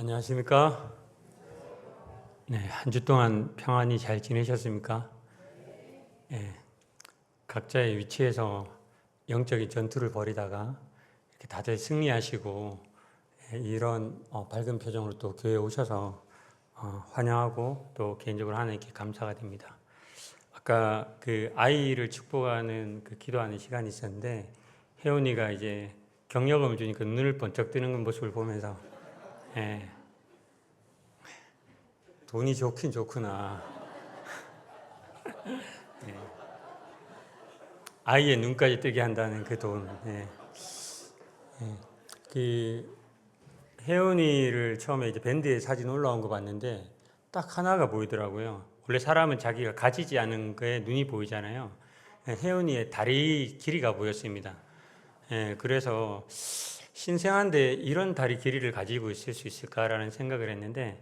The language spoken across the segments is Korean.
안녕하십니까? 네, 한 주 동안 평안히 잘 지내셨습니까? 네, 각자의 위치에서 영적인 전투를 벌이다가 이렇게 다들 승리하시고 이런 밝은 표정으로 또 교회에 오셔서 환영하고 또 개인적으로 하나님께 감사가 됩니다. 아까 그 아이를 축복하는 그 기도하는 시간이 있었는데 혜원이가 이제 격려금을 주니까 눈을 번쩍 뜨는 모습을 보면서 예, 돈이 좋긴 좋구나. 아이의 눈까지 뜨게 한다는 그 돈. 예. 그 혜은이를 처음에 이제 밴드에 사진 올라온 거 봤는데 딱 하나가 보이더라고요. 원래 사람은 자기가 가지지 않은 거에 눈이 보이잖아요. 예, 혜은이의 다리 길이가 보였습니다. 예, 그래서 신생한데 이런 다리 길이를 가지고 있을 수 있을까라는 생각을 했는데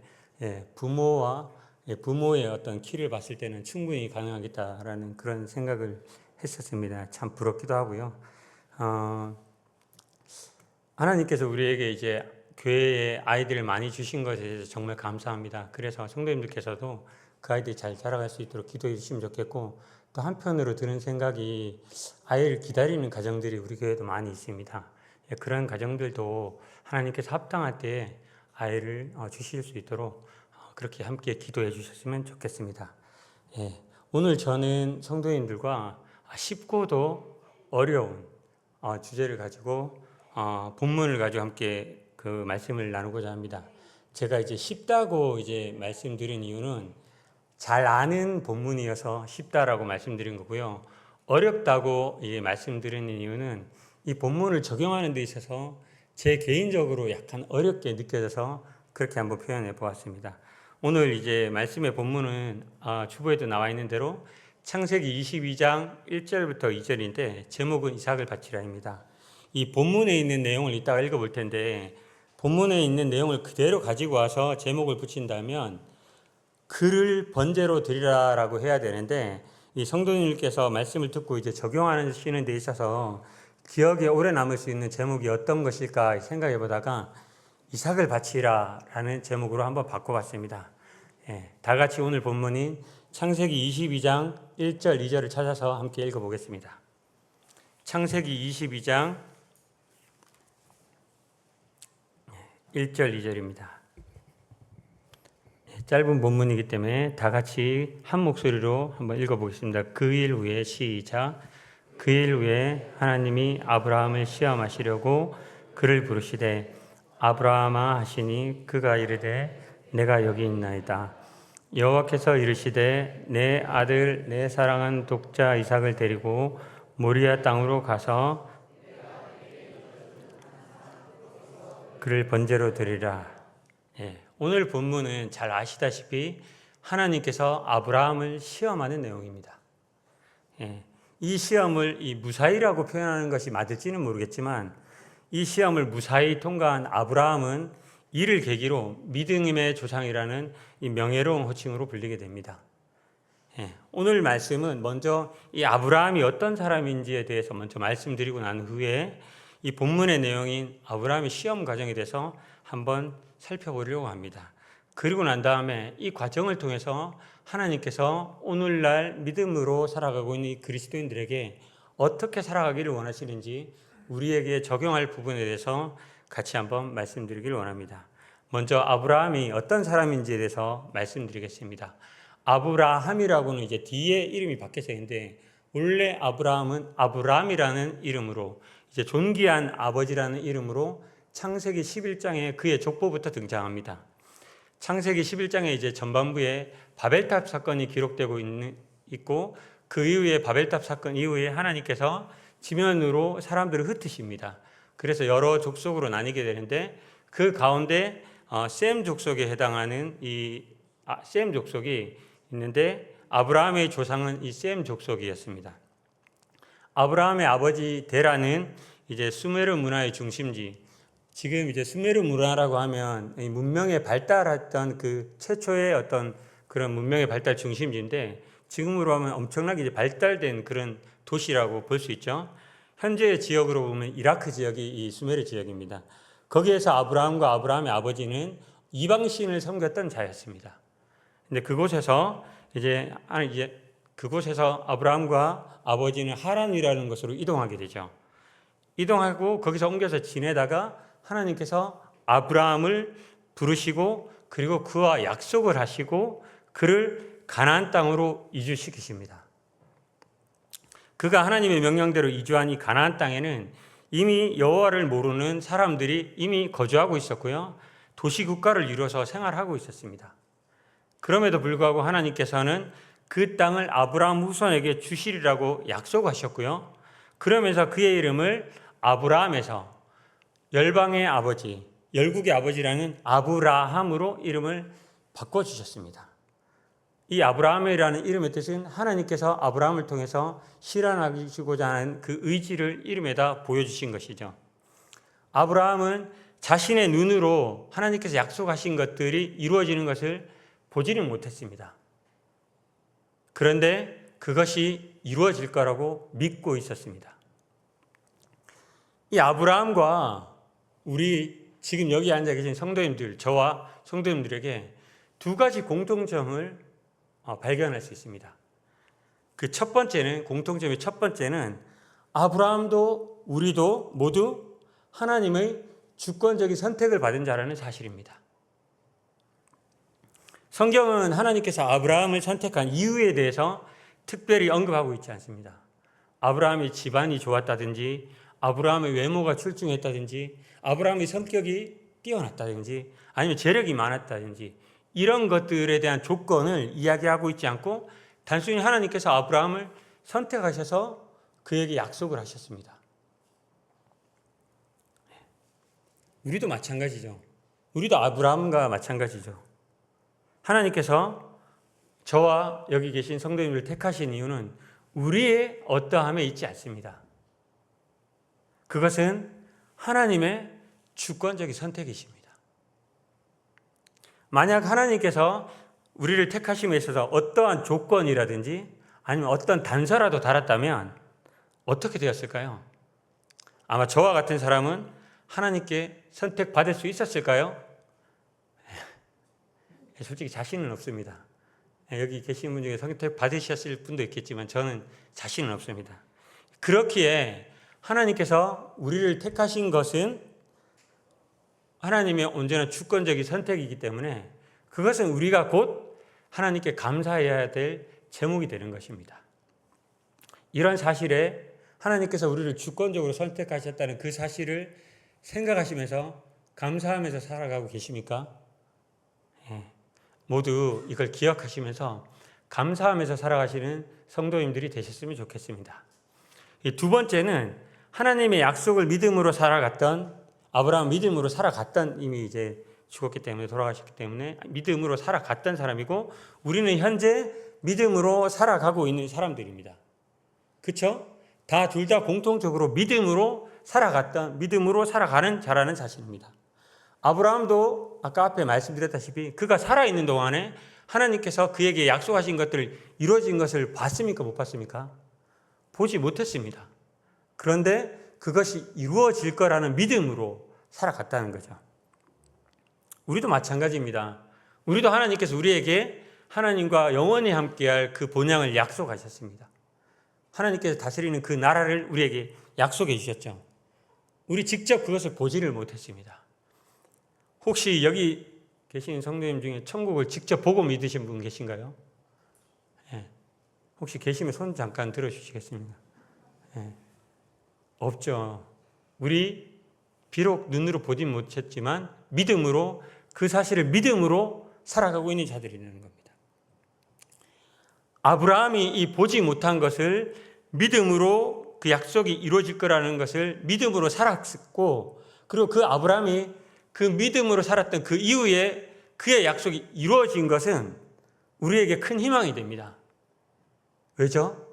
부모의 어떤 키를 봤을 때는 충분히 가능하겠다라는 그런 생각을 했었습니다. 참 부럽기도 하고요. 하나님께서 우리에게 이제 교회에 아이들을 많이 주신 것에 대해서 정말 감사합니다. 그래서 성도님들께서도 그 아이들이 잘 자라갈 수 있도록 기도해 주시면 좋겠고, 또 한편으로 드는 생각이 아이를 기다리는 가정들이 우리 교회도 많이 있습니다. 그런 가정들도 하나님께서 합당할 때 아이를 주실 수 있도록 그렇게 함께 기도해 주셨으면 좋겠습니다. 오늘 저는 성도님들과 쉽고도 어려운 주제를 가지고 본문을 가지고 함께 그 말씀을 나누고자 합니다. 제가 이제 쉽다고 이제 말씀드린 이유는 잘 아는 본문이어서 쉽다라고 말씀드린 거고요. 어렵다고 이제 말씀드리는 이유는 이 본문을 적용하는 데 있어서 제 개인적으로 약간 어렵게 느껴져서 그렇게 한번 표현해 보았습니다. 오늘 이제 말씀의 본문은 주보에도 나와 있는 대로 창세기 22장 1절부터 2절인데 제목은 이삭을 바치라입니다. 이 본문에 있는 내용을 이따가 읽어볼 텐데 본문에 있는 내용을 그대로 가지고 와서 제목을 붙인다면 그를 번제로 드리라라고 해야 되는데 이 성도님께서 말씀을 듣고 이제 적용하시는 데 있어서 기억에 오래 남을 수 있는 제목이 어떤 것일까 생각해 보다가 이삭을 바치라라는 제목으로 한번 바꿔봤습니다. 다 같이 오늘 본문인 창세기 22장 1절 2절을 찾아서 함께 읽어보겠습니다. 창세기 22장 1절 2절입니다. 짧은 본문이기 때문에 다 같이 한 목소리로 한번 읽어보겠습니다. 그 일 후에 시작. 그 일 후에 하나님이 아브라함을 시험하시려고 그를 부르시되 아브라함아 하시니 그가 이르되 내가 여기 있나이다. 여호와께서 이르시되 내 아들 내 사랑한 독자 이삭을 데리고 모리아 땅으로 가서 그를 번제로 드리라. 오늘 본문은 잘 아시다시피 하나님께서 아브라함을 시험하는 내용입니다. 이 시험을 이 무사히라고 표현하는 것이 맞을지는 모르겠지만 이 시험을 무사히 통과한 아브라함은 이를 계기로 믿음의 조상이라는 이 명예로운 호칭으로 불리게 됩니다. 오늘 말씀은 먼저 이 아브라함이 어떤 사람인지에 대해서 먼저 말씀드리고 난 후에 이 본문의 내용인 아브라함의 시험 과정에 대해서 한번 살펴보려고 합니다. 그리고 난 다음에 이 과정을 통해서 하나님께서 오늘날 믿음으로 살아가고 있는 이 그리스도인들에게 어떻게 살아가기를 원하시는지 우리에게 적용할 부분에 대해서 같이 한번 말씀드리기를 원합니다. 먼저 아브라함이 어떤 사람인지에 대해서 말씀드리겠습니다. 아브라함이라고는 이제 뒤에 이름이 바뀌어서 있는데 원래 아브라함은 아브람이라는 이름으로 이제 존귀한 아버지라는 이름으로 창세기 11장에 그의 족보부터 등장합니다. 창세기 11장에 이제 전반부에 바벨탑 사건이 기록되고 있고 그 이후에 바벨탑 사건 이후에 하나님께서 지면으로 사람들을 흩으십니다. 그래서 여러 족속으로 나뉘게 되는데 그 가운데 셈 족속에 해당하는 셈 족속이 있는데 아브라함의 조상은 이 셈 족속이었습니다. 아브라함의 아버지 데라는 이제 수메르 문화의 중심지. 지금 이제 수메르 문화라고 하면 이 문명의 발달했던 그 최초의 어떤 그런 문명의 발달 중심지인데 지금으로 하면 엄청나게 이제 발달된 그런 도시라고 볼 수 있죠. 현재의 지역으로 보면 이라크 지역이 이 수메르 지역입니다. 거기에서 아브라함과 아브라함의 아버지는 이방신을 섬겼던 자였습니다. 근데 그곳에서 그곳에서 아브라함과 아버지는 하란이라는 곳으로 이동하게 되죠. 이동하고 거기서 옮겨서 지내다가 하나님께서 아브라함을 부르시고 그리고 그와 약속을 하시고 그를 가나안 땅으로 이주시키십니다. 그가 하나님의 명령대로 이주한 이 가나안 땅에는 이미 여호와를 모르는 사람들이 이미 거주하고 있었고요. 도시국가를 이루어서 생활하고 있었습니다. 그럼에도 불구하고 하나님께서는 그 땅을 아브라함 후손에게 주시리라고 약속하셨고요. 그러면서 그의 이름을 아브라함에서 열방의 아버지, 열국의 아버지라는 아브라함으로 이름을 바꿔주셨습니다. 이 아브라함이라는 이름의 뜻은 하나님께서 아브라함을 통해서 실현하시고자 하는 그 의지를 이름에다 보여주신 것이죠. 아브라함은 자신의 눈으로 하나님께서 약속하신 것들이 이루어지는 것을 보지는 못했습니다. 그런데 그것이 이루어질 거라고 믿고 있었습니다. 이 아브라함과 우리 지금 여기 앉아 계신 성도님들, 저와 성도님들에게 두 가지 공통점을 발견할 수 있습니다. 그 첫 번째는, 공통점의 첫 번째는 아브라함도 우리도 모두 하나님의 주권적인 선택을 받은 자라는 사실입니다. 성경은 하나님께서 아브라함을 선택한 이유에 대해서 특별히 언급하고 있지 않습니다. 아브라함의 집안이 좋았다든지, 아브라함의 외모가 출중했다든지, 아브라함의 성격이 뛰어났다든지, 아니면 재력이 많았다든지, 이런 것들에 대한 조건을 이야기하고 있지 않고 단순히 하나님께서 아브라함을 선택하셔서 그에게 약속을 하셨습니다. 우리도 마찬가지죠. 우리도 아브라함과 마찬가지죠. 하나님께서 저와 여기 계신 성도님을 택하신 이유는 우리의 어떠함에 있지 않습니다. 그것은 하나님의 주권적인 선택이십니다. 만약 하나님께서 우리를 택하심에 있어서 어떠한 조건이라든지 아니면 어떤 단서라도 달았다면 어떻게 되었을까요? 아마 저와 같은 사람은 하나님께 선택받을 수 있었을까요? 솔직히 자신은 없습니다. 여기 계신 분 중에 선택받으셨을 분도 있겠지만 저는 자신은 없습니다. 그렇기에 하나님께서 우리를 택하신 것은 하나님의 온전한 주권적인 선택이기 때문에 그것은 우리가 곧 하나님께 감사해야 될 제목이 되는 것입니다. 이런 사실에 하나님께서 우리를 주권적으로 선택하셨다는 그 사실을 생각하시면서 감사하면서 살아가고 계십니까? 모두 이걸 기억하시면서 감사하면서 살아가시는 성도님들이 되셨으면 좋겠습니다. 두 번째는 하나님의 약속을 믿음으로 살아갔던 아브라함 믿음으로 살아갔던 이미 이제 죽었기 때문에 돌아가셨기 때문에 믿음으로 살아갔던 사람이고 우리는 현재 믿음으로 살아가고 있는 사람들입니다. 그렇죠? 둘 다 공통적으로 믿음으로 살아갔던 믿음으로 살아가는 자라는 사실입니다. 아브라함도 아까 앞에 말씀드렸다시피 그가 살아있는 동안에 하나님께서 그에게 약속하신 것들 이루어진 것을 봤습니까? 못 봤습니까? 보지 못했습니다. 그런데 그것이 이루어질 거라는 믿음으로 살아갔다는 거죠. 우리도 마찬가지입니다. 우리도 하나님께서 우리에게 하나님과 영원히 함께할 그 본향을 약속하셨습니다. 하나님께서 다스리는 그 나라를 우리에게 약속해 주셨죠. 우리 직접 그것을 보지를 못했습니다. 혹시 여기 계신 성도님 중에 천국을 직접 보고 믿으신 분 계신가요? 혹시 계시면 손 잠깐 들어주시겠습니까? 없죠. 우리 비록 눈으로 보진 못했지만 믿음으로 그 사실을 믿음으로 살아가고 있는 자들이라는 겁니다. 아브라함이 이 보지 못한 것을 믿음으로 그 약속이 이루어질 거라는 것을 믿음으로 살았고 그리고 그 아브라함이 그 믿음으로 살았던 그 이후에 그의 약속이 이루어진 것은 우리에게 큰 희망이 됩니다. 왜죠?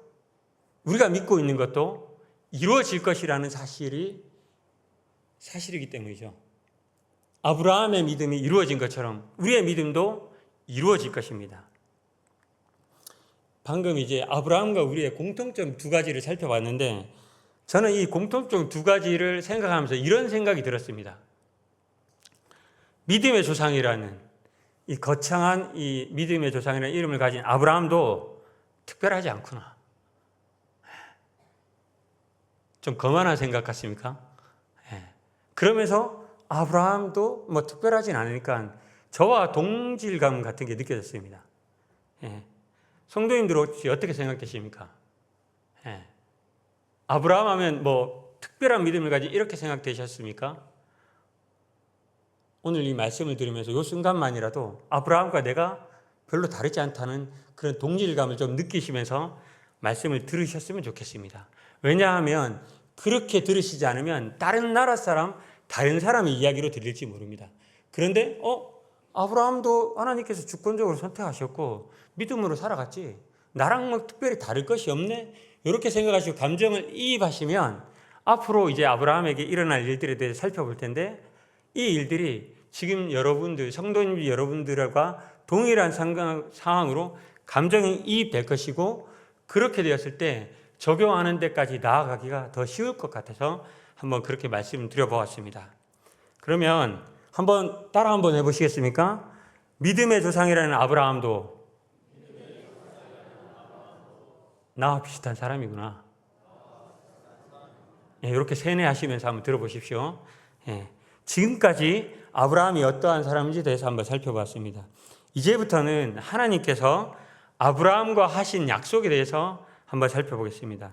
우리가 믿고 있는 것도 이루어질 것이라는 사실이기 때문이죠. 아브라함의 믿음이 이루어진 것처럼 우리의 믿음도 이루어질 것입니다. 방금 이제 아브라함과 우리의 공통점 두 가지를 살펴봤는데 저는 이 공통점 두 가지를 생각하면서 이런 생각이 들었습니다. 믿음의 조상이라는 이 거창한 이 믿음의 조상이라는 이름을 가진 아브라함도 특별하지 않구나. 좀 거만한 생각 같습니까? 그러면서 아브라함도 뭐 특별하진 않으니까 저와 동질감 같은 게 느껴졌습니다. 성도님들 혹시 어떻게 생각되십니까? 아브라함 하면 뭐 특별한 믿음을 가진 이렇게 생각되셨습니까? 오늘 이 말씀을 들으면서 이 순간만이라도 아브라함과 내가 별로 다르지 않다는 그런 동질감을 좀 느끼시면서 말씀을 들으셨으면 좋겠습니다. 왜냐하면 그렇게 들으시지 않으면 다른 나라 사람, 다른 사람의 이야기로 들릴지 모릅니다. 그런데 아브라함도 하나님께서 주권적으로 선택하셨고 믿음으로 살아갔지, 나랑 뭐 특별히 다를 것이 없네, 이렇게 생각하시고 감정을 이입하시면 앞으로 이제 아브라함에게 일어날 일들에 대해서 살펴볼 텐데, 이 일들이 지금 여러분들, 성도님 여러분들과 동일한 상황으로 감정이 이입될 것이고, 그렇게 되었을 때 적용하는 데까지 나아가기가 더 쉬울 것 같아서 한번 그렇게 말씀을 드려보았습니다. 그러면 따라 한번 해보시겠습니까? 믿음의 조상이라는 아브라함도 나와 비슷한 사람이구나. 이렇게 세뇌하시면서 한번 들어보십시오. 지금까지 아브라함이 어떠한 사람인지 대해서 한번 살펴봤습니다. 이제부터는 하나님께서 아브라함과 하신 약속에 대해서 한번 살펴보겠습니다.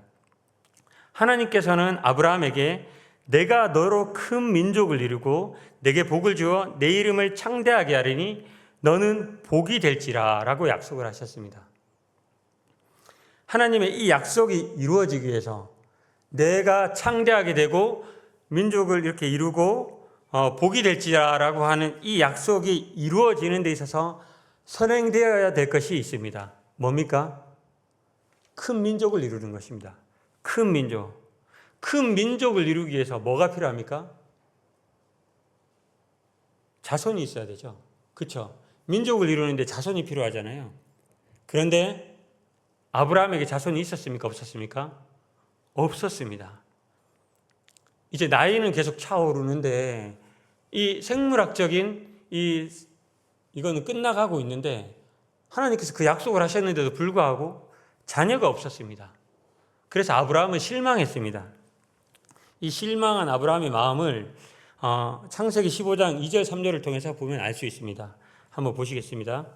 하나님께서는 아브라함에게 내가 너로 큰 민족을 이루고 내게 복을 주어 내 이름을 창대하게 하리니 너는 복이 될지라 라고 약속을 하셨습니다. 하나님의 이 약속이 이루어지기 위해서 내가 창대하게 되고 민족을 이렇게 이루고 복이 될지라라고 하는 이 약속이 이루어지는 데 있어서 선행되어야 될 것이 있습니다. 뭡니까? 큰 민족을 이루는 것입니다. 큰 민족. 큰 민족을 이루기 위해서 뭐가 필요합니까? 자손이 있어야 되죠. 그렇죠? 민족을 이루는데 자손이 필요하잖아요. 그런데 아브라함에게 자손이 있었습니까? 없었습니까? 없었습니다. 이제 나이는 계속 차오르는데 이 생물학적인 이거는 끝나가고 있는데 하나님께서 그 약속을 하셨는데도 불구하고 자녀가 없었습니다. 그래서 아브라함은 실망했습니다. 이 실망한 아브라함의 마음을 창세기 15장 2절 3절을 통해서 보면 알 수 있습니다. 한번 보시겠습니다.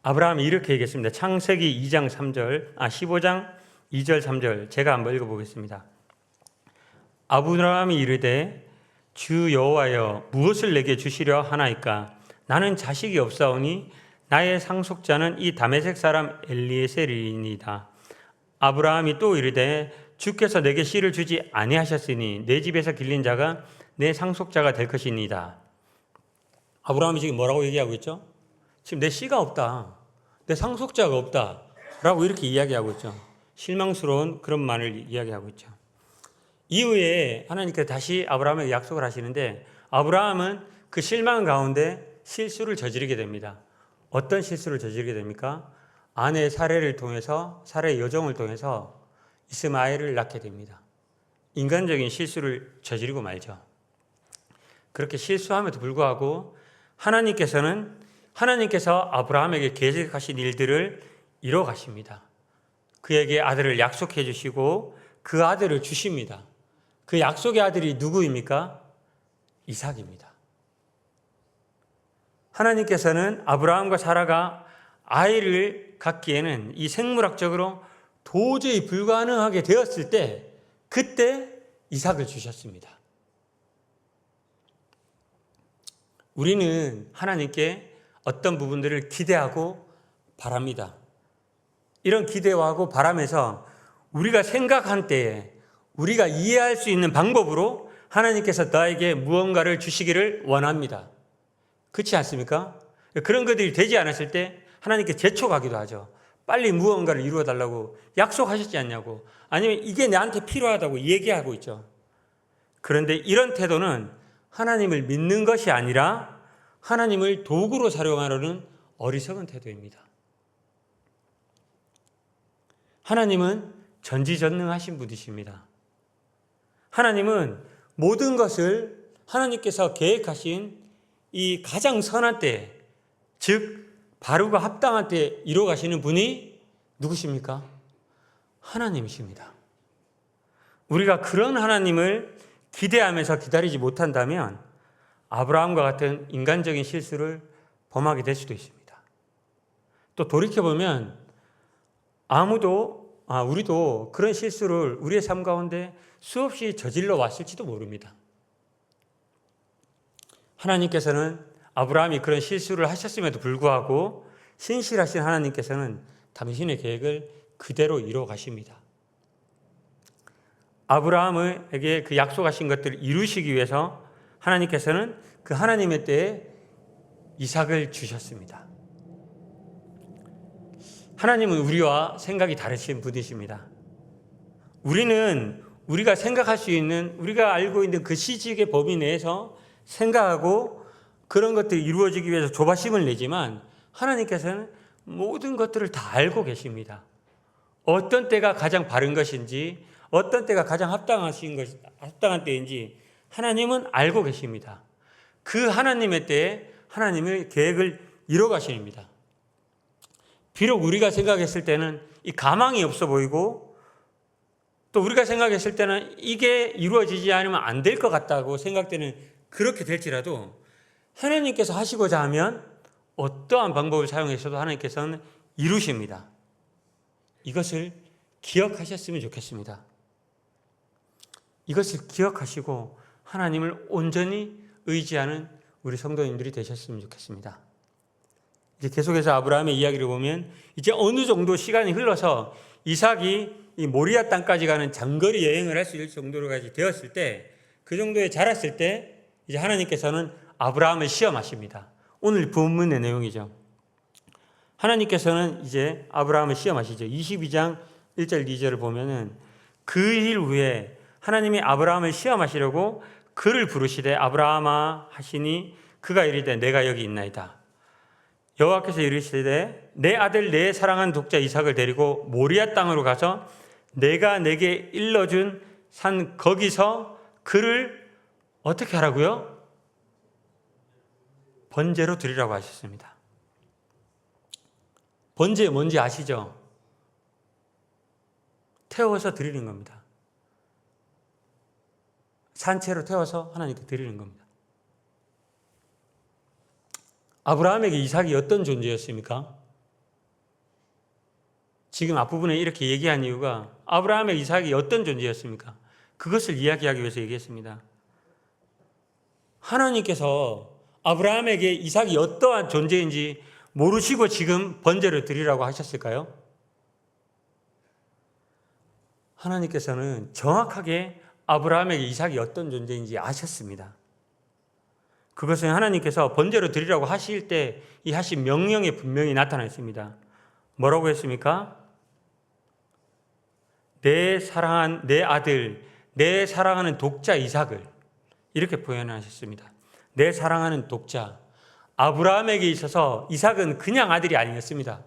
아브라함이 이렇게 얘기했습니다. 창세기 15장 2절 3절 제가 한번 읽어보겠습니다. 아브라함이 이르되 주 여호와여 무엇을 내게 주시려 하나이까? 나는 자식이 없사오니 나의 상속자는 이 다메섹 사람 엘리에셀이니이다. 아브라함이 또 이르되 주께서 내게 씨를 주지 아니하셨으니 내 집에서 길린 자가 내 상속자가 될 것이니이다. 아브라함이 지금 뭐라고 얘기하고 있죠? 지금 내 씨가 없다, 내 상속자가 없다 라고 이렇게 이야기하고 있죠. 실망스러운 그런 말을 이야기하고 있죠. 이후에 하나님께서 다시 아브라함에게 약속을 하시는데 아브라함은 그 실망 가운데 실수를 저지르게 됩니다. 어떤 실수를 저지르게 됩니까? 아내 사레를 통해서, 사레의 여종을 통해서 이스마엘을 낳게 됩니다. 인간적인 실수를 저지르고 말죠. 그렇게 실수함에도 불구하고 하나님께서 아브라함에게 계획하신 일들을 이뤄 가십니다. 그에게 아들을 약속해 주시고 그 아들을 주십니다. 그 약속의 아들이 누구입니까? 이삭입니다. 하나님께서는 아브라함과 사라가 아이를 갖기에는 이 생물학적으로 도저히 불가능하게 되었을 때 그때 이삭을 주셨습니다. 우리는 하나님께 어떤 부분들을 기대하고 바랍니다. 이런 기대하고 바람에서 우리가 생각한 때에 우리가 이해할 수 있는 방법으로 하나님께서 나에게 무언가를 주시기를 원합니다. 그렇지 않습니까? 그런 것들이 되지 않았을 때 하나님께 재촉하기도 하죠. 빨리 무언가를 이루어달라고 약속하셨지 않냐고, 아니면 이게 나한테 필요하다고 얘기하고 있죠. 그런데 이런 태도는 하나님을 믿는 것이 아니라 하나님을 도구로 사용하려는 어리석은 태도입니다. 하나님은 전지전능하신 분이십니다. 하나님은 모든 것을 하나님께서 계획하신 이 가장 선한 때, 즉 바르고 합당한 때 이루어 가시는 분이 누구십니까? 하나님이십니다. 우리가 그런 하나님을 기대하면서 기다리지 못한다면 아브라함과 같은 인간적인 실수를 범하게 될 수도 있습니다. 또 돌이켜보면 우리도 그런 실수를 우리의 삶 가운데 수없이 저질러 왔을지도 모릅니다. 하나님께서는 아브라함이 그런 실수를 하셨음에도 불구하고 신실하신 하나님께서는 당신의 계획을 그대로 이루어 가십니다. 아브라함에게 그 약속하신 것들을 이루시기 위해서 하나님께서는 그 하나님의 때에 이삭을 주셨습니다. 하나님은 우리와 생각이 다르신 분이십니다. 우리는 우리가 생각할 수 있는, 우리가 알고 있는 그 시직의 범위 내에서 생각하고 그런 것들이 이루어지기 위해서 조바심을 내지만 하나님께서는 모든 것들을 다 알고 계십니다. 어떤 때가 가장 바른 것인지, 어떤 때가 가장 합당한 때인지 하나님은 알고 계십니다. 그 하나님의 때에 하나님의 계획을 이뤄 가십니다. 비록 우리가 생각했을 때는 이 가망이 없어 보이고 또 우리가 생각했을 때는 이게 이루어지지 않으면 안 될 것 같다고 생각되는 그렇게 될지라도 하나님께서 하시고자 하면 어떠한 방법을 사용해서도 하나님께서는 이루십니다. 이것을 기억하셨으면 좋겠습니다. 이것을 기억하시고 하나님을 온전히 의지하는 우리 성도님들이 되셨으면 좋겠습니다. 이제 계속해서 아브라함의 이야기를 보면 이제 어느 정도 시간이 흘러서 이삭이 이 모리아 땅까지 가는 장거리 여행을 할 수 있을 정도로까지 되었을 때, 그 정도에 자랐을 때 이제 하나님께서는 아브라함을 시험하십니다. 오늘 본문의 내용이죠. 하나님께서는 이제 아브라함을 시험하시죠. 22장 1절 2절을 보면은 그 일 후에 하나님이 아브라함을 시험하시려고 그를 부르시되 아브라함아 하시니 그가 이르되 내가 여기 있나이다. 여호와께서 이르시되 내 아들 내 사랑하는 독자 이삭을 데리고 모리아 땅으로 가서 내가 내게 일러준 산 거기서 그를 어떻게 하라고요? 번제로 드리라고 하셨습니다. 번제 뭔지 아시죠? 태워서 드리는 겁니다. 산채로 태워서 하나님께 드리는 겁니다. 아브라함에게 이삭이 어떤 존재였습니까? 지금 앞부분에 이렇게 얘기한 이유가 아브라함의 이삭이 어떤 존재였습니까? 그것을 이야기하기 위해서 얘기했습니다. 하나님께서 아브라함에게 이삭이 어떠한 존재인지 모르시고 지금 번제를 드리라고 하셨을까요? 하나님께서는 정확하게 아브라함에게 이삭이 어떤 존재인지 아셨습니다. 그것은 하나님께서 번제로 드리라고 하실 때 이 하신 명령에 분명히 나타나 있습니다. 뭐라고 했습니까? 내 사랑한 내 아들, 내 사랑하는 독자 이삭을, 이렇게 표현하셨습니다. 내 사랑하는 독자. 아브라함에게 있어서 이삭은 그냥 아들이 아니었습니다.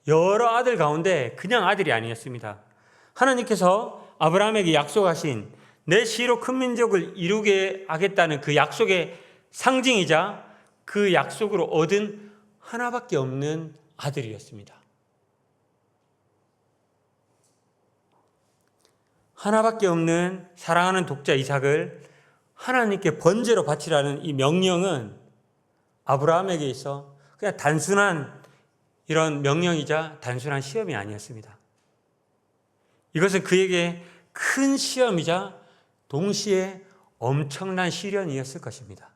여러 아들 가운데 그냥 아들이 아니었습니다. 하나님께서 아브라함에게 약속하신 내 씨로 큰 민족을 이루게 하겠다는 그 약속의 상징이자 그 약속으로 얻은 하나밖에 없는 아들이었습니다. 하나밖에 없는 사랑하는 독자 이삭을 하나님께 번제로 바치라는 이 명령은 아브라함에게 있어 그냥 단순한 이런 명령이자 단순한 시험이 아니었습니다. 이것은 그에게 큰 시험이자 동시에 엄청난 시련이었을 것입니다.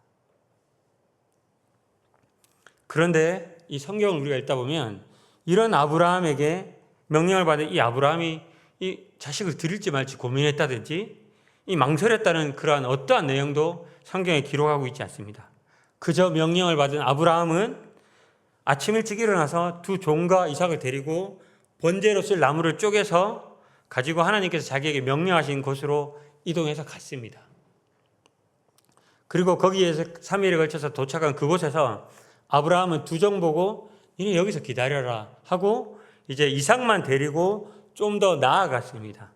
그런데 이 성경을 우리가 읽다 보면 이런 아브라함에게 명령을 받은 이 아브라함이 이 자식을 드릴지 말지 고민했다든지 이 망설였다는 그러한 어떠한 내용도 성경에 기록하고 있지 않습니다. 그저 명령을 받은 아브라함은 아침 일찍 일어나서 두 종과 이삭을 데리고 번제로 쓸 나무를 쪼개서 가지고 하나님께서 자기에게 명령하신 곳으로 이동해서 갔습니다. 그리고 거기에서 3일에 걸쳐서 도착한 그곳에서 아브라함은 두 종 보고 이제 여기서 기다려라 하고 이제 이삭만 데리고 좀 더 나아갔습니다.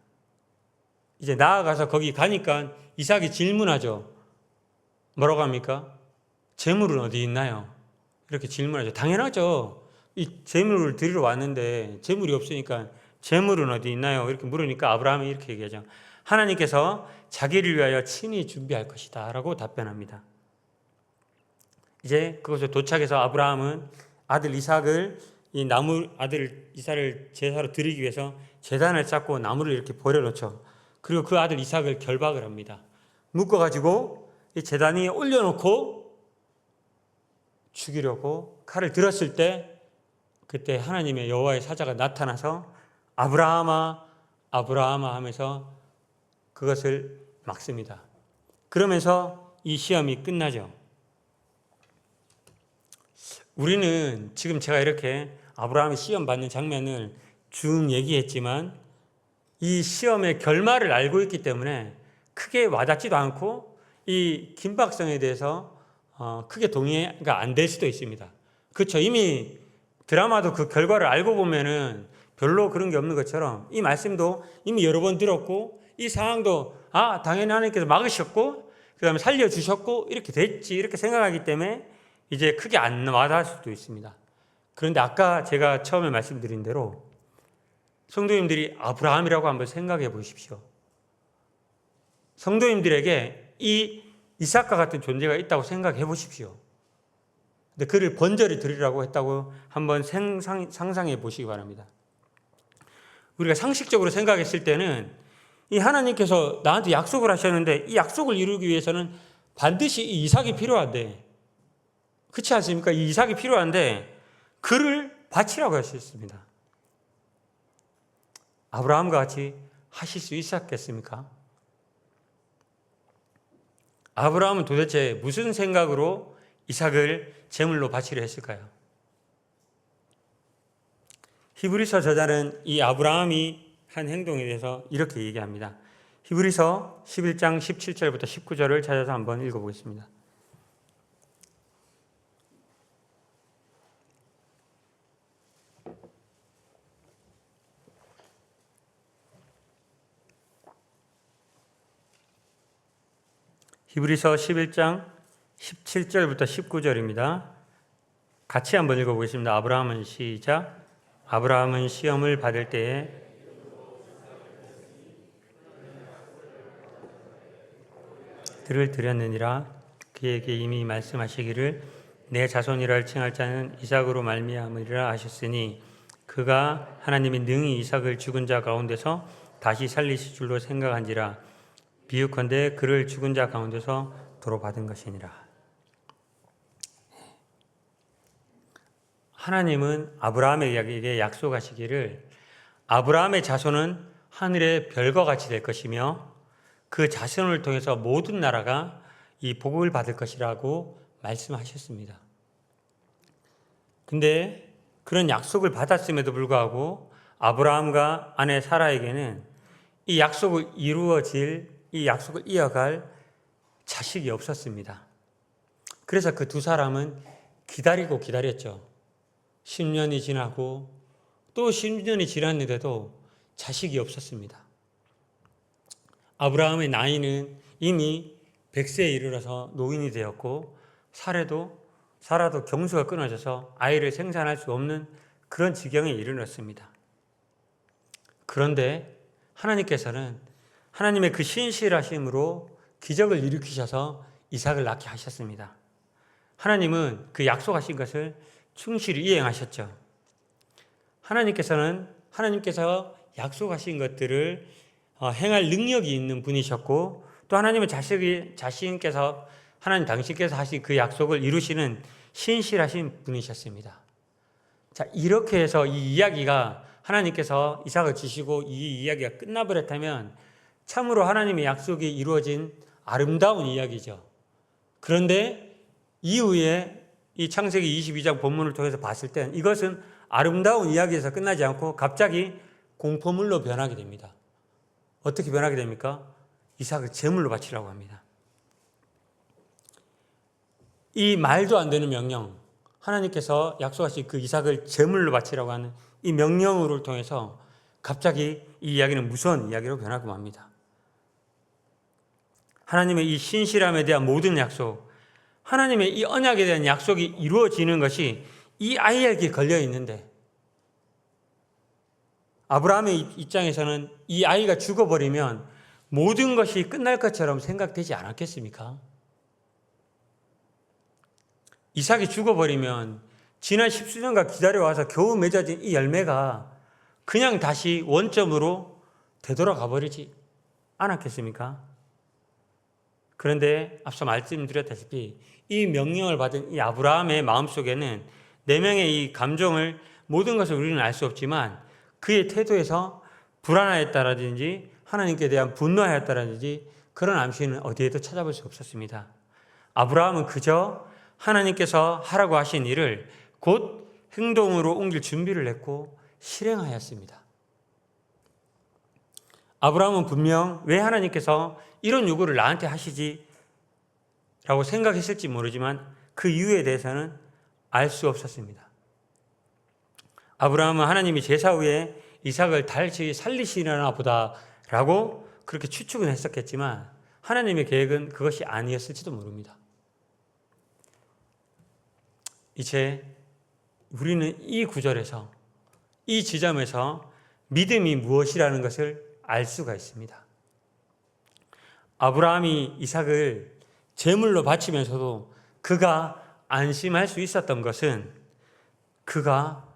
이제 나아가서 거기 가니까 이삭이 질문하죠. 뭐라고 합니까? 재물은 어디 있나요? 이렇게 질문하죠. 당연하죠. 이 재물을 드리러 왔는데 재물이 없으니까 재물은 어디 있나요? 이렇게 물으니까 아브라함이 이렇게 얘기하죠. 하나님께서 자기를 위하여 친히 준비할 것이다 라고 답변합니다. 이제 그곳에 도착해서 아브라함은 아들 이삭을 아들 이삭을 제사로 드리기 위해서 제단을 쌓고 나무를 이렇게 버려놓죠. 그리고 그 아들 이삭을 결박을 합니다. 묶어가지고 이 제단 위에 올려놓고 죽이려고 칼을 들었을 때 그때 하나님의 여호와의 사자가 나타나서 아브라함아 아브라함아 하면서 그것을 막습니다. 그러면서 이 시험이 끝나죠. 우리는 지금 제가 이렇게 아브라함이 시험 받는 장면을 쭉 얘기했지만 이 시험의 결말을 알고 있기 때문에 크게 와닿지도 않고 이 긴박성에 대해서 크게 동의가 안 될 수도 있습니다. 그렇죠. 이미 드라마도 그 결과를 알고 보면은 별로 그런 게 없는 것처럼 이 말씀도 이미 여러 번 들었고 이 상황도 당연히 하나님께서 막으셨고 그 다음에 살려주셨고 이렇게 됐지 이렇게 생각하기 때문에 이제 크게 안 와닿을 수도 있습니다. 그런데 아까 제가 처음에 말씀드린 대로 성도님들이 아브라함이라고 한번 생각해 보십시오. 성도님들에게 이 이삭과 같은 존재가 있다고 생각해 보십시오. 근데 그를 번제를 드리라고 했다고 한번 상상해 보시기 바랍니다. 우리가 상식적으로 생각했을 때는 이 하나님께서 나한테 약속을 하셨는데 이 약속을 이루기 위해서는 반드시 이 이삭이 필요한데 그렇지 않습니까? 이 이삭이 필요한데 그를 바치라고 하셨습니다. 아브라함과 같이 하실 수 있었겠습니까? 아브라함은 도대체 무슨 생각으로 이삭을 제물로 바치려 했을까요? 히브리서 저자는 이 아브라함이 한 행동에 대해서 이렇게 얘기합니다. 히브리서 11장 17절부터 19절을 찾아서 한번 읽어보겠습니다. 히브리서 11장 17절부터 19절입니다. 같이 한번 읽어보겠습니다. 아브라함은 시작. 아브라함은 시험을 받을 때에 들을 드렸느니라. 그에게 이미 말씀하시기를 내 자손이라 칭할 자는 이삭으로 말미암으리라 하셨으니 그가 하나님이 능히 이삭을 죽은 자 가운데서 다시 살리실 줄로 생각한지라. 비유컨대 그를 죽은 자 가운데서 도로 받은 것이니라. 하나님은 아브라함에게 약속하시기를 아브라함의 자손은 하늘의 별과 같이 될 것이며 그 자손을 통해서 모든 나라가 이 복을 받을 것이라고 말씀하셨습니다. 근데 그런 약속을 받았음에도 불구하고 아브라함과 아내 사라에게는 이 약속을 이 약속을 이어갈 자식이 없었습니다. 그래서 그 두 사람은 기다렸죠. 10년이 지나고 또 10년이 지났는데도 자식이 없었습니다. 아브라함의 나이는 이미 100세에 이르러서 노인이 되었고 사라도 경수가 끊어져서 아이를 생산할 수 없는 그런 지경에 이르렀습니다. 그런데 하나님께서는 하나님의 그 신실하심으로 기적을 일으키셔서 이삭을 낳게 하셨습니다. 하나님은 그 약속하신 것을 충실히 이행하셨죠. 하나님께서 약속하신 것들을 행할 능력이 있는 분이셨고 또 하나님은 하나님 당신께서 하신 그 약속을 이루시는 신실하신 분이셨습니다. 자, 이렇게 해서 이 이야기가 하나님께서 이삭을 주시고 이 이야기가 끝나버렸다면 참으로 하나님의 약속이 이루어진 아름다운 이야기죠. 그런데 이후에 이 창세기 22장 본문을 통해서 봤을 땐 이것은 아름다운 이야기에서 끝나지 않고 갑자기 공포물로 변하게 됩니다. 어떻게 변하게 됩니까? 이삭을 제물로 바치라고 합니다. 이 말도 안 되는 명령, 하나님께서 약속하신 그 이삭을 제물로 바치라고 하는 이 명령을 통해서 갑자기 이 이야기는 무서운 이야기로 변하고 맙니다. 하나님의 이 신실함에 대한 모든 약속, 하나님의 이 언약에 대한 약속이 이루어지는 것이 이 아이에게 걸려 있는데, 아브라함의 입장에서는 이 아이가 죽어버리면 모든 것이 끝날 것처럼 생각되지 않았겠습니까? 이삭이 죽어버리면 지난 10수년간 기다려와서 겨우 맺어진 이 열매가 그냥 다시 원점으로 되돌아가 버리지 않았겠습니까? 그런데 앞서 말씀드렸다시피 이 명령을 받은 이 아브라함의 마음속에는 네 명의 이 감정을, 모든 것을 우리는 알 수 없지만 그의 태도에서 불안하였다라든지 하나님께 대한 분노하였다라든지 그런 암시는 어디에도 찾아볼 수 없었습니다. 아브라함은 그저 하나님께서 하라고 하신 일을 곧 행동으로 옮길 준비를 했고 실행하였습니다. 아브라함은 분명 왜 하나님께서 이런 요구를 나한테 하시지? 라고 생각했을지 모르지만 그 이유에 대해서는 알 수 없었습니다. 아브라함은 하나님이 제사 후에 이삭을 다시 살리시려나 보다 라고 그렇게 추측은 했었겠지만 하나님의 계획은 그것이 아니었을지도 모릅니다. 이제 우리는 이 구절에서, 이 지점에서 믿음이 무엇이라는 것을 알 수가 있습니다. 아브라함이 이삭을 제물로 바치면서도 그가 안심할 수 있었던 것은 그가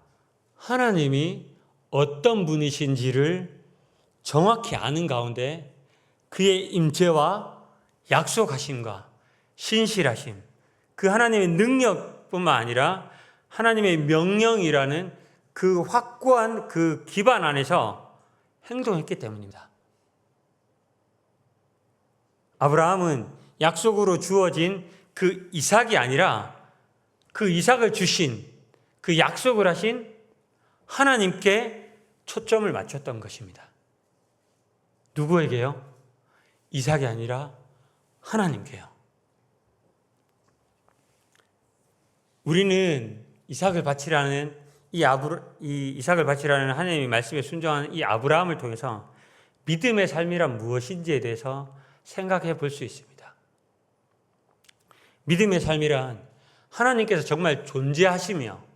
하나님이 어떤 분이신지를 정확히 아는 가운데 그의 임재와 약속하심과 신실하심, 그 하나님의 능력뿐만 아니라 하나님의 명령이라는 그 확고한 그 기반 안에서 행동했기 때문입니다. 아브라함은 약속으로 주어진 그 이삭이 아니라 그 이삭을 주신, 그 약속을 하신 하나님께 초점을 맞췄던 것입니다. 누구에게요? 이삭이 아니라 하나님께요. 우리는 이삭을 바치라는 이삭을 바치라는 하나님의 말씀에 순종하는 이 아브라함을 통해서 믿음의 삶이란 무엇인지에 대해서 생각해 볼 수 있습니다. 믿음의 삶이란 하나님께서 정말 존재하시며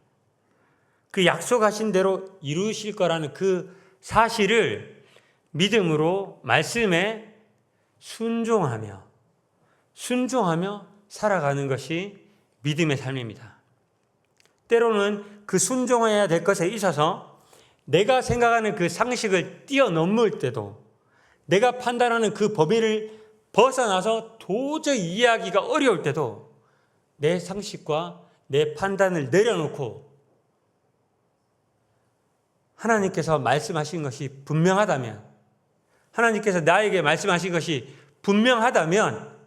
그 약속하신 대로 이루실 거라는 그 사실을 믿음으로 말씀에 순종하며 살아가는 것이 믿음의 삶입니다. 때로는 그 순종해야 될 것에 있어서 내가 생각하는 그 상식을 뛰어넘을 때도, 내가 판단하는 그 범위를 벗어나서 도저히 이해하기가 어려울 때도 내 상식과 내 판단을 내려놓고 하나님께서 말씀하신 것이 분명하다면, 하나님께서 나에게 말씀하신 것이 분명하다면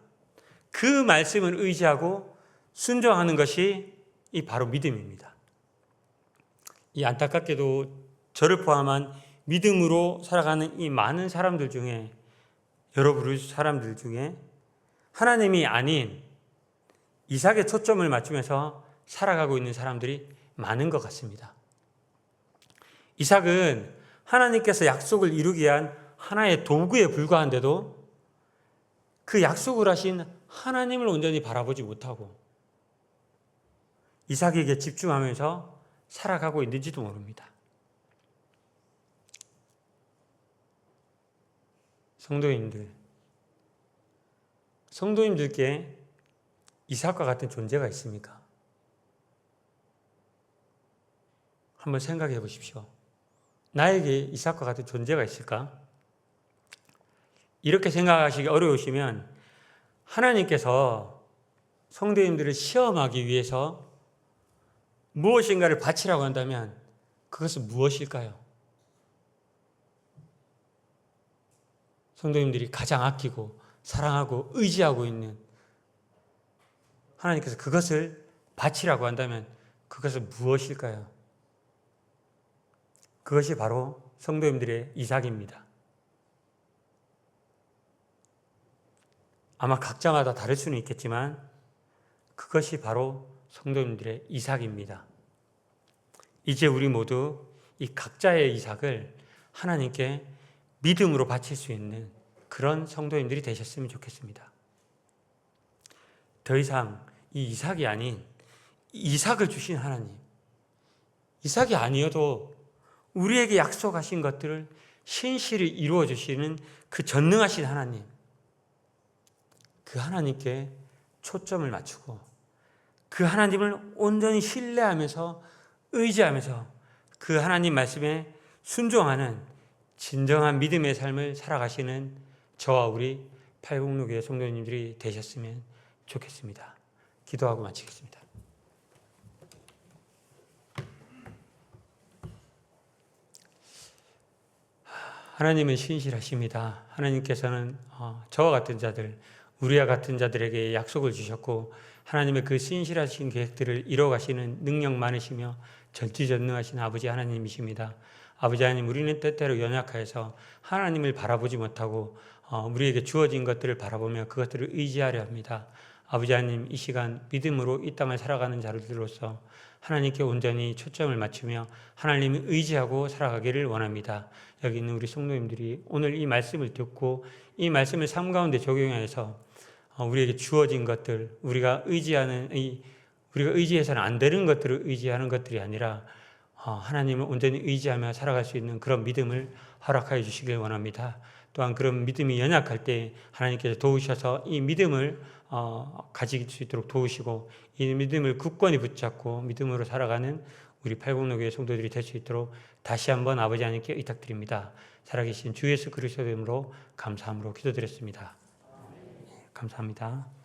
그 말씀을 의지하고 순종하는 것이 이 바로 믿음입니다. 이 안타깝게도 저를 포함한 믿음으로 살아가는 이 많은 사람들 중에, 여러 부류 사람들 중에 하나님이 아닌 이삭에 초점을 맞추면서 살아가고 있는 사람들이 많은 것 같습니다. 이삭은 하나님께서 약속을 이루기 위한 하나의 도구에 불과한데도 그 약속을 하신 하나님을 온전히 바라보지 못하고 이삭에게 집중하면서 살아가고 있는지도 모릅니다. 성도님들께 이삭과 같은 존재가 있습니까? 한번 생각해 보십시오. 나에게 이삭과 같은 존재가 있을까? 이렇게 생각하시기 어려우시면 하나님께서 성도님들을 시험하기 위해서 무엇인가를 바치라고 한다면 그것은 무엇일까요? 성도님들이 가장 아끼고 사랑하고 의지하고 있는 하나님께서 그것을 바치라고 한다면 그것은 무엇일까요? 그것이 바로 성도님들의 이삭입니다. 아마 각자마다 다를 수는 있겠지만 그것이 바로 성도님들의 이삭입니다. 이제 우리 모두 이 각자의 이삭을 하나님께 믿음으로 바칠 수 있는 그런 성도님들이 되셨으면 좋겠습니다. 더 이상 이 이삭이 아닌 이삭을 주신 하나님, 이삭이 아니어도 우리에게 약속하신 것들을 신실히 이루어 주시는 그 전능하신 하나님, 그 하나님께 초점을 맞추고 그 하나님을 온전히 신뢰하면서 의지하면서 그 하나님 말씀에 순종하는 진정한 믿음의 삶을 살아가시는 저와 우리 팔공로교회 성도님들이 되셨으면 좋겠습니다. 기도하고 마치겠습니다. 하나님은 신실하십니다. 하나님께서는 저와 같은 자들, 우리와 같은 자들에게 약속을 주셨고 하나님의 그 신실하신 계획들을 이뤄가시는 능력 많으시며 전지전능하신 아버지 하나님이십니다. 아버지 하나님, 우리는 때때로 연약하여서 하나님을 바라보지 못하고 우리에게 주어진 것들을 바라보며 그것들을 의지하려 합니다. 아버지 하나님, 이 시간 믿음으로 이 땅을 살아가는 자들로서 하나님께 온전히 초점을 맞추며 하나님을 의지하고 살아가기를 원합니다. 여기 있는 우리 성도님들이 오늘 이 말씀을 듣고 이 말씀을 삶 가운데 적용해서 우리에게 주어진 것들, 우리가 의지해서는 안 되는 것들을 의지하는 것들이 아니라 하나님을 온전히 의지하며 살아갈 수 있는 그런 믿음을 허락하여 주시길 원합니다. 또한 그런 믿음이 연약할 때 하나님께서 도우셔서 이 믿음을 가질 수 있도록 도우시고 이 믿음을 굳건히 붙잡고 믿음으로 살아가는 우리 팔공로교회 성도들이 될 수 있도록 다시 한번 아버지 하나님께 의탁드립니다. 살아계신 주 예수 그리스도의 이름으로 감사함으로 기도드렸습니다. 감사합니다.